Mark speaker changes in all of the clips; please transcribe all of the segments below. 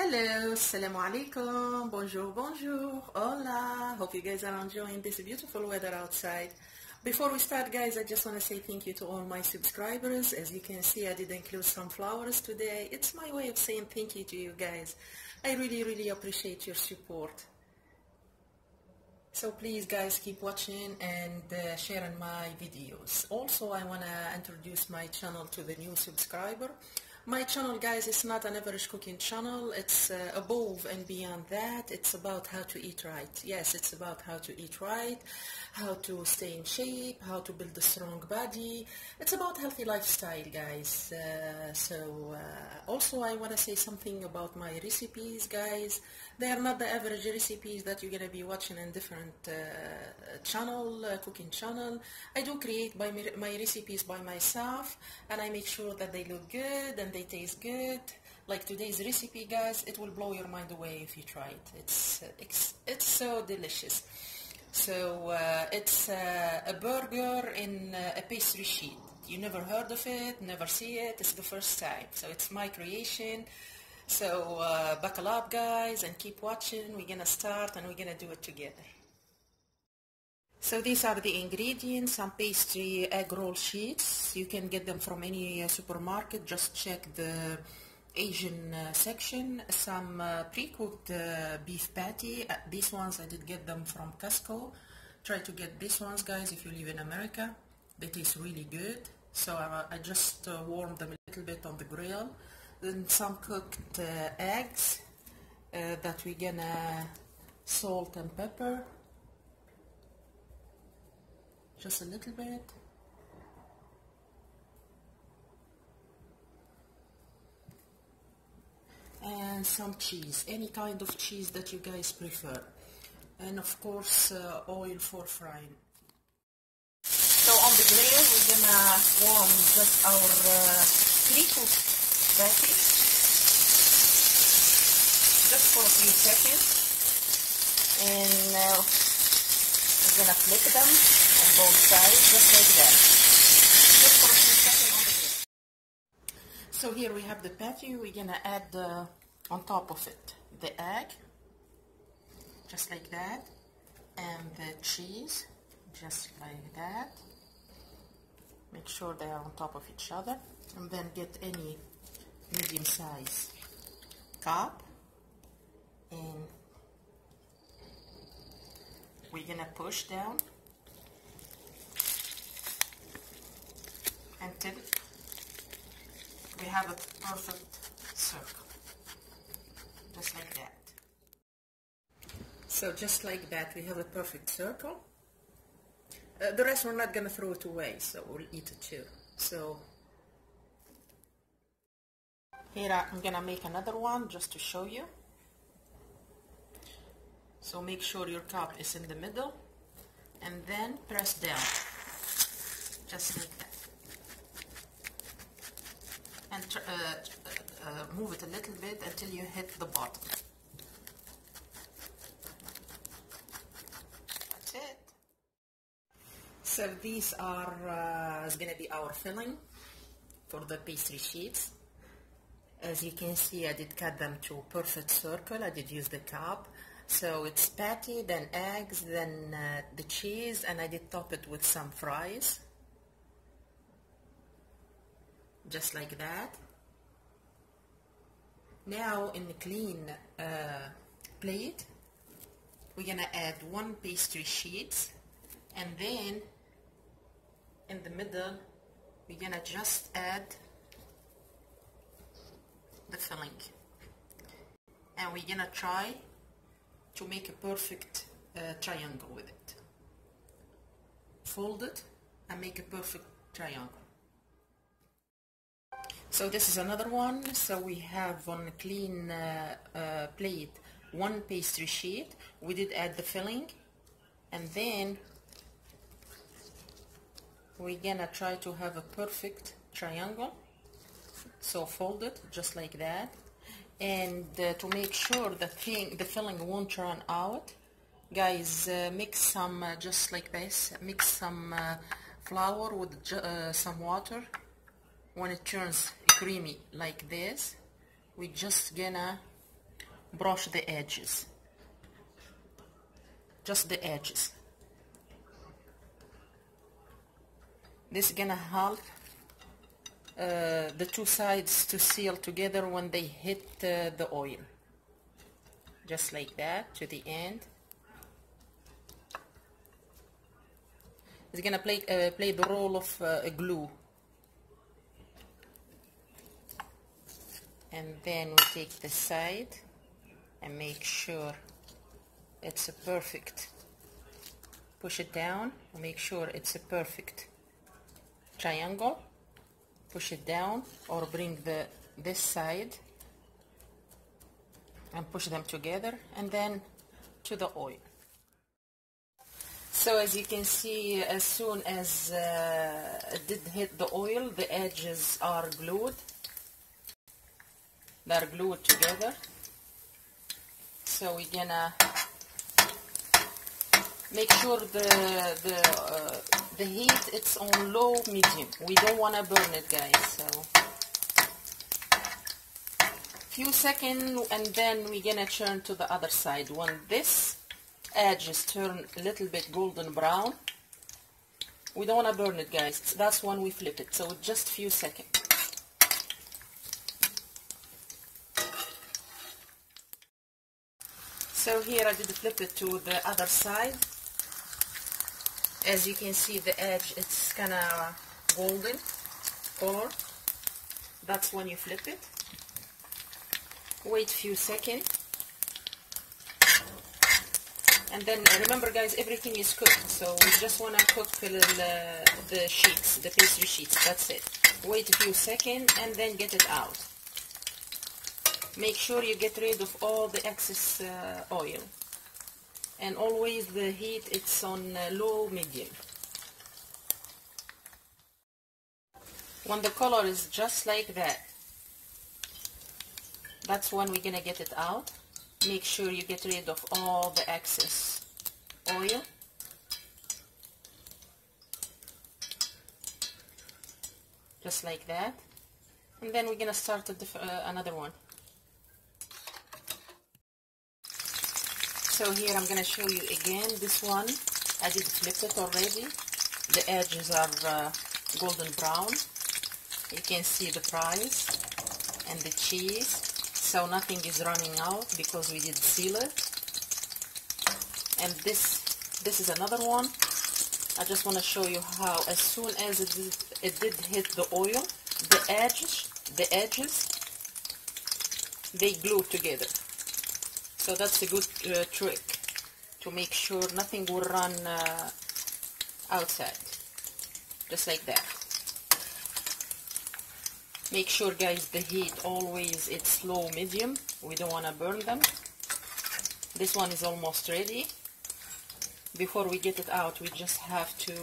Speaker 1: Hello, assalamu alaikum, bonjour, bonjour, hola. Hope you guys are enjoying this beautiful weather outside. Before we start, guys, I just want to say thank you to all my subscribers. As you can see, I did include some flowers today. It's my way of saying thank you to you guys. I really appreciate your support. So please, guys, keep watching and sharing my videos. Also, I want to introduce my channel to the new subscriber. My channel, guys, is not an average cooking channel. It's above and beyond that. It's about how to eat right. Yes, it's about how to eat right, how to stay in shape, how to build a strong body. It's about healthy lifestyle, guys. Also, I want to say something about my recipes, guys. They are not the average recipes that you're going to be watching in different cooking channel. I do create my recipes by myself, and I make sure that they look good and they taste good. Like today's recipe, guys, it will blow your mind away if you try it. It's so delicious. So it's a burger in a pastry sheet. You never heard of it, never see it. It's the first time. So it's my creation. So buckle up, guys, and keep watching. We're gonna start and we're gonna do it together. So these are the ingredients: some pastry egg roll sheets. You can get them from any supermarket. Just check the Asian section. Some pre-cooked beef patty. These ones I did get them from Costco. Try to get these ones, guys, if you live in America. They taste really good. So I just warmed them a little bit on the grill. Then some cooked eggs that we're gonna salt and pepper. Just a little bit. And some cheese, any kind of cheese that you guys prefer. And of course oil for frying. So on the grill we're gonna warm just our pre-cooked patties just for a few seconds, and we're gonna flip them on both sides just like that, just for a few seconds on the grill. So here we have the patty. We're gonna add on top of it the egg, just like that, and the cheese, just like that. Make sure they are on top of each other, and then get any medium size cup, and we're gonna push down until we have a perfect circle, just like that. So just like that we have a perfect circle. The rest we're not gonna throw it away, so we'll eat it too. So here I'm gonna make another one just to show you. So make sure your cup is in the middle, and then press down, just like that. And move it a little bit until you hit the bottom. That's it. So these are is gonna be our filling for the pastry sheets. As you can see, I did cut them to perfect circle. I did use the cup. So it's patty, then eggs, then the cheese, and I did top it with some fries. Just like that. Now in the clean plate, we're gonna add one pastry sheet, and then in the middle, we're gonna just add the filling, and we're gonna try to make a perfect triangle with it. Fold it and make a perfect triangle. So this is another one. So we have on a clean plate one pastry sheet. We did add the filling, and then we're gonna try to have a perfect triangle. So fold it just like that, and to make sure the filling won't run out, guys, mix some just like this. Mix some flour with some water. When it turns creamy like this, we're just gonna brush the edges, just the edges. This is gonna help the two sides to seal together when they hit the oil. Just like that to the end. It's gonna play the role of glue. And then we take the side and make sure it's a perfect. Push it down and make sure it's a perfect triangle. Push it down or bring this side and push them together, and then to the oil. So as you can see, as soon as it did hit the oil, the edges are glued. They're glued together. So we're gonna make sure the heat it's on low medium. We don't wanna burn it, guys. So few seconds, and then we're gonna turn to the other side. When this edges turn a little bit golden brown, we don't wanna burn it, guys. That's when we flip it. So just few seconds. So here I did flip it to the other side. As you can see, the edge, it's kind of golden color. That's when you flip it. Wait few seconds. And then remember, guys, everything is cooked. So we just want to cook the sheets, the pastry sheets. That's it. Wait a few seconds and then get it out. Make sure you get rid of all the excess oil. And always the heat, it's on low medium. When the color is just like that, that's when we're gonna get it out. Make sure you get rid of all the excess oil. Just like that. And then we're gonna start another one. So here I'm gonna show you again. This one, I did flip it already. The edges are golden brown. You can see the fries and the cheese. So nothing is running out because we did seal it. And this is another one. I just want to show you how as soon as it did hit the oil, the edges, they glued together. So that's a good trick to make sure nothing will run outside. Just like that. Make sure, guys, the heat always it's low medium. We don't want to burn them. This one is almost ready. Before we get it out, we just have to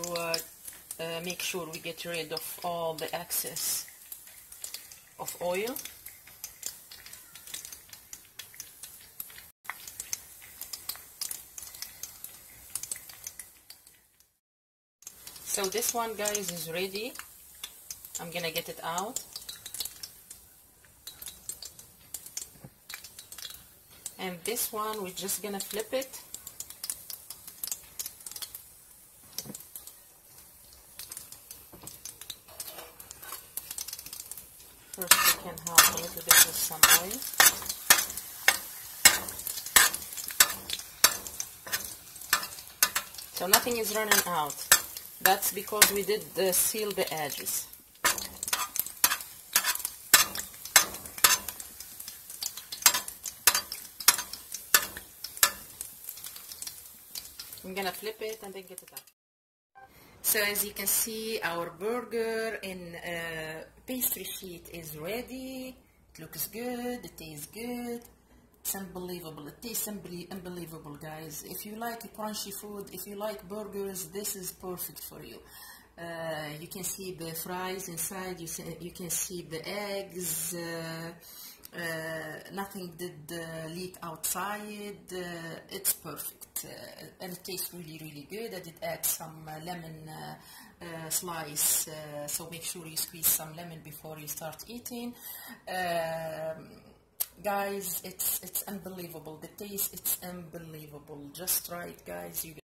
Speaker 1: make sure we get rid of all the excess of oil. So this one, guys, is ready. I'm gonna get it out. And this one, we're just gonna flip it. First, we can help a little bit with some oil. So nothing is running out. That's because we did seal the edges. I'm gonna flip it and then get it out. So as you can see, our burger in pastry sheet is ready. It looks good, it tastes good. It's unbelievable. It tastes unbelievable, guys. If you like crunchy food, if you like burgers, this is perfect for you. You can see the fries inside. You can see the eggs. Nothing did leak outside. It's perfect, and it tastes really, really good. I did add some lemon slice, so make sure you squeeze some lemon before you start eating. Guys, it's unbelievable. The taste, it's unbelievable. Just try it, guys. You